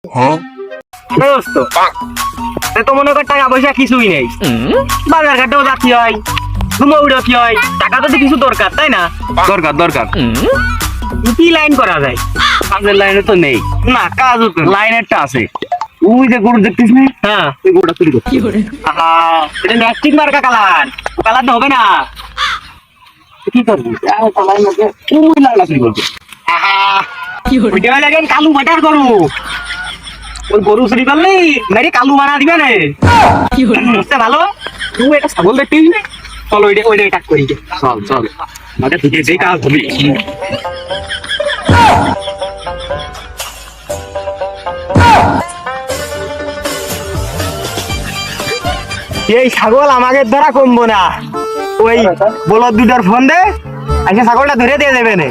দোস্ত তো মনে কর টাকা পয়সা কিছুই নেই, বাজার ঘাটেও যাচ্ছি হয়, ঘুমো উড়াচ্ছি হয়, টাকা তো কিছু দরকার, তাই না? দরকার দরকার। কি লাইন করা যায়? কাজের লাইনে তো নেই না, কাজও তো লাইনেরটা আছে। ওই যে গরু দেখতিস না? হ্যাঁ, ওই গরুটা চুরি করছি। এটা ন্যাস্টিক মার্কা কালার, কালার তো হবে না। কি করবো? কালার মধ্যে ওই লাল চুরি করবো। ওইটা লাগেন কালু বাটার গরু। ওই গরু চুরি করলি মেরে কালু বানা দিবে না। বুঝতে ভালো? তুই এটা ছাগল দেখতিস না? চল ওইটা ওইটা টাক করি। চল চল, আমাদের ঠিক আছে, কাজ হবে। এই ছাগল আমাদের দ্বারা কমবো না। ওই বলদ দুটার ফোন দে, আজকে ছাগলটা ধরে দিয়ে দেবে না।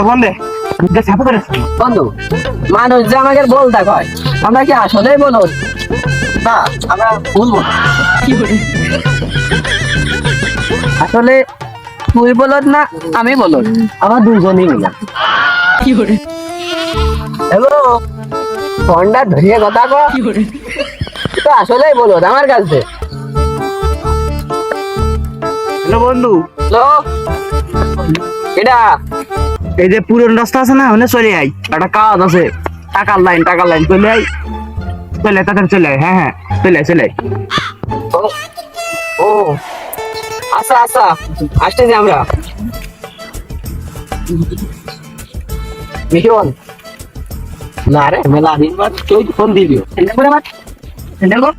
ফোন দে, বন্ধু, মানুষ যে আমাকে বলতে কয়, আমরা কি আসলেই বলো না? আমরা বলবো না। আসলে তুই বলত না আমি বলত, আমার দুজনই মিলা। হ্যালো, ফোনটা ধরিয়ে কথা কর, তো আসলেই বলত আমার কাছে। হ্যালো বন্ধু, হ্যালো, এটা এই যে পুরন রাস্তা আছে না, ওখানে চলে আই, একটা কাজ আছে। টাকার লাইন চলে আই, চলে তাড়াতাড়ি চলে আই। হ্যাঁ হ্যাঁ, চলে আই। ও আচ্ছা আচ্ছা, আসতেছি আমরা। মিশন না রে, মেলা দিন বাদ কেউ ফোন দিবি। হ্যান্ডেল করে বাদ, হ্যান্ডেল কর।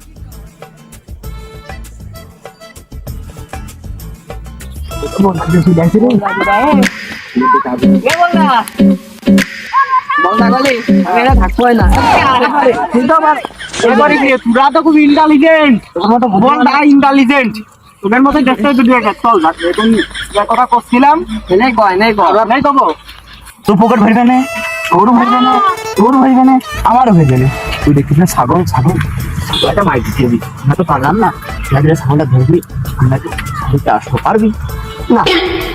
তোরা তো খুব ইন্টেলিজেন্ট, ইন্টেলিজেন্ট। তোদের মতো দেখতে চল কথা করছিলাম। নাই কব তোর পকেট ভরবে না, ওরও ভরবে না, তোরও ভরবে না, আমারও ভরবে না। তুই দেখিস না ছাগল একটা মাইক দিয়ে দিবি, আমরা তো পারলাম না। ছাগলটা ধরবি, আমরা তো ছাগলটা আসতে পারবি না।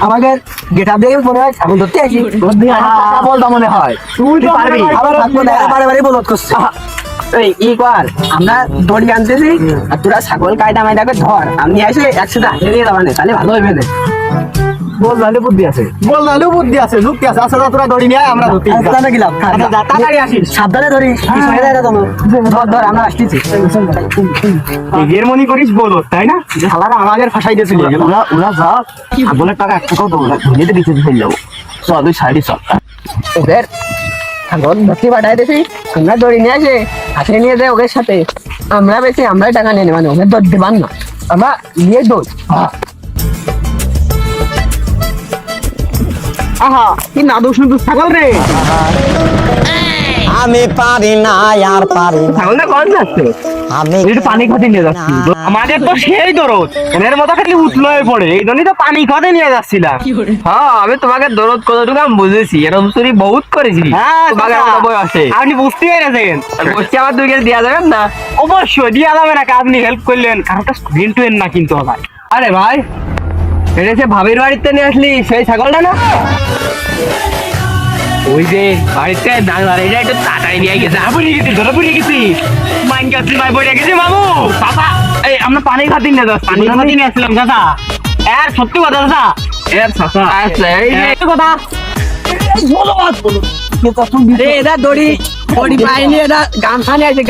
আমাকে গেটা দিয়ে মনে হয় ছাগল ধরতে আসি, বলটা মনে হয় তুই পারবি। বারে বলত করছিস। এই কি কর, আমরা দড়ি আনতেছি আর তোরা ছাগল কায়দা মাইদাকে ধর, আমি এসে একসাথে হাতে দিয়ে যাবানে, তাহলে ভালো হইবে না। বল নালে বুদ্ধি আছে, যুক্তি আছে। আসলে তোরা দড়ি নিয়ে আমরা ধরতে গেলাম। তাড়াতাড়ি আসিস, সাবধানে ধরিস, ধর আমরা আসতেছি। এর মনি করিস বলো, তাই না? শালারা আমাদের ফাঁসাই দিয়েছিল। ওরা যা ছাগলের টাকা 1 টাকাও দেবো না, ধরিয়ে দিতে ফেলে যাবো। চল ওই সাইডে চল। ওদের ছাগল ভর্তি পাঠাই দিছি, আমরা দড়ি নিয়ে আসে হাতে নিয়ে যাই ওদের সাথে। আমরা বেশি আমরাই টাকা নিয়ে নেবানি, ওদের দর দেবান না, আমরা নিয়ে দৌড়। আহা, কি নাদু সুন্দর ছাগল রে। আমি পারি না আর পারি না, ছাগলটা কখন যাচ্ছে? আমি একটু পানি খাতে নিয়ে যাচ্ছি। আমাদের তো সেই দরদ, এর মতো খালি উঠলো হয়ে পড়ে, এই জন্যই তো পানি খাতে নিয়ে যাচ্ছিলাম। হ্যাঁ, আমি তোমাকে দরদ কতটুকু আমি বুঝেছি, এরকম চুরি বহুত করেছি। হ্যাঁ, তোমাকে মতো বই আছে, আপনি বুঝতে পেরেছেন। বসছি আমার 2 কেজি দেওয়া যাবেন না? অবশ্যই দিয়া যাবে না, আপনি হেল্প করলেন, কারণটা স্টুডেন্ট না কিন্তু আবার। আরে ভাই, এটা সে ভাবির বাড়িতে নিয়ে আসলি সেই ছাগলটা না? ওই যে বাড়িতে এটা একটু তাড়াতাড়ি নিয়ে গেছে। ধরে পড়ে গেছি, মাইন গাছি মাই পড়ে গেছে। মামু বাবা, এই আমরা পানি খাতে নিয়ে যাচ্ছি, পানি খাতে নিয়ে আসলাম চাচা। এর সত্যি কথা চাচা, এর চাচা আচ্ছা, এই যে কথা এটা দড়ি পাইনি, এটা গামছা নিয়ে আসে,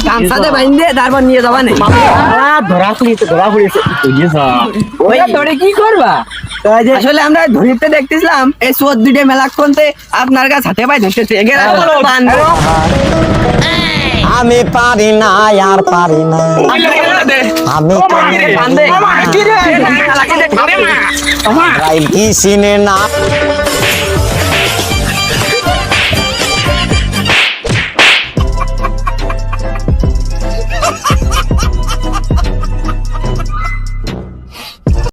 গামছাতে বাইন দিয়ে তারপর নিয়ে যাবা নে। ধরা পড়েছে। ওই দড়ি কি করবা? আসলে আমরা ধরিতে দেখতেছিলাম এই 14 মেলাক্ষণতে আপনার কাছে হাতে পাই ধরতেছে। আমি পারি না আর পারি না, আমি কি চিনে না